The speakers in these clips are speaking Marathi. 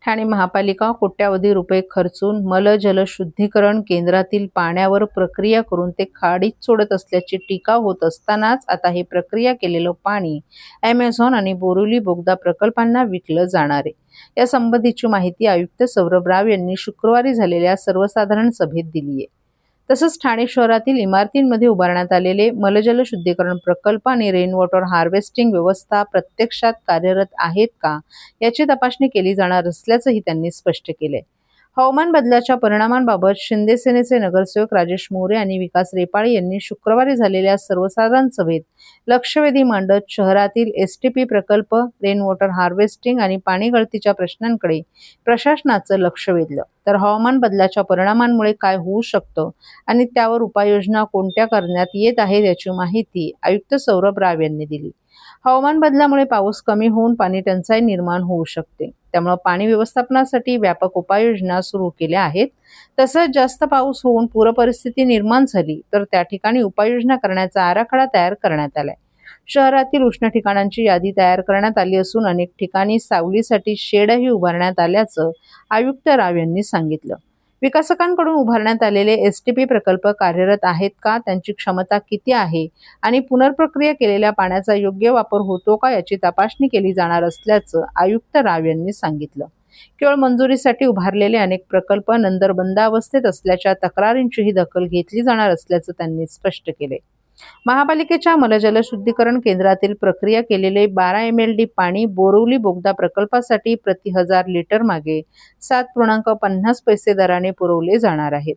ठाणे महापालिका कोट्यावधी रुपये खर्चून मल-जल शुद्धीकरण केंद्रातील पाण्यावर प्रक्रिया करून ते खाडीत सोडत असल्याची टीका होत असतानाच आता हे प्रक्रिया केलेलं पाणी ॲमेझॉन आणि बोरिवली बोगदा प्रकल्पांना विकलं जाणार आहे. या संबंधीची माहिती आयुक्त सौरभ राव यांनी शुक्रवारी झालेल्या सर्वसाधारण सभेत दिली आहे. तसंच ठाणे शहरातील इमारतींमध्ये उभारण्यात आलेले मलजल शुद्धीकरण प्रकल्प आणि रेन वॉटर हार्वेस्टिंग व्यवस्था प्रत्यक्षात कार्यरत आहेत का याची तपासणी केली जाणार असल्याचंही त्यांनी स्पष्ट केलंय. हवामान बदलाच्या परिणामांबाबत शिंदे सेनेचे नगरसेवक राजेश मोरे आणि विकास रेपाळे यांनी शुक्रवारी झालेल्या सर्वसाधारण सभेत लक्षवेधी मांडत शहरातील एसटीपी प्रकल्प, रेन वॉटर हार्वेस्टिंग आणि पाणी गळतीच्या प्रश्नांकडे प्रशासनाचं लक्ष वेधलं. तर हवामान बदलाच्या परिणामांमुळे काय होऊ शकतं आणि त्यावर उपाययोजना कोणत्या करण्यात येत आहेत याची माहिती आयुक्त सौरभ राव यांनी दिली. हवामान बदलामुळे पाऊस कमी होऊन पाणी टंचाई निर्माण होऊ शकते. त्यामुळे पाणी व्यवस्थापनासाठी व्यापक उपाययोजना सुरू केल्या आहेत. तसंच जास्त पाऊस होऊन पूरपरिस्थिती निर्माण झाली तर त्या ठिकाणी उपाययोजना करण्याचा आराखडा तयार करण्यात आलाय. शहरातील उष्ण ठिकाणांची यादी तयार करण्यात आली असून अनेक ठिकाणी सावलीसाठी शेडही उभारण्यात आल्याचं आयुक्त राव यांनी सांगितलं. विकासकांकडून उभारण्यात आलेले एसटीपी प्रकल्प कार्यरत आहेत का, त्यांची क्षमता किती आहे आणि पुनर्प्रक्रिया केलेल्या पाण्याचा योग्य वापर होतो का याची तपासणी केली जाणार असल्याचं आयुक्त राव यांनी सांगितलं. केवळ मंजुरीसाठी उभारलेले अनेक प्रकल्प नंदरबंद अवस्थेत असल्याच्या तक्रारींचीही दखल घेतली जाणार असल्याचं त्यांनी स्पष्ट केले. महापालिकेच्या मलजल शुद्धीकरण केंद्रातील प्रक्रिया केलेले 12 MLD पाणी बोरिवली बोगदा प्रकल्पासाठी प्रति 1000 लिटर मागे 7.50 पैसे दराने पुरवले जाणार आहेत.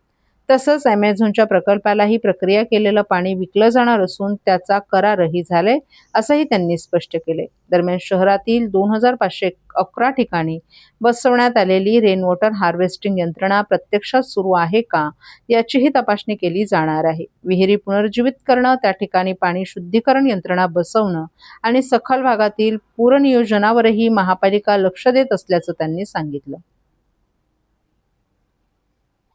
तसंच ॲमेझॉनच्या प्रकल्पालाही प्रक्रिया केलेलं पाणी विकलं जाणार असून त्याचा करारही झालाय असंही त्यांनी स्पष्ट केले. दरम्यान शहरातील 2511 ठिकाणी बसवण्यात आलेली रेन वॉटर हार्वेस्टिंग यंत्रणा प्रत्यक्षात सुरू आहे का याचीही तपासणी केली जाणार आहे. विहिरी पुनर्जीवित करणं, त्या ठिकाणी पाणी शुद्धीकरण यंत्रणा बसवणं आणि सखल भागातील पूरनियोजनावरही महापालिका लक्ष देत असल्याचं त्यांनी सांगितलं.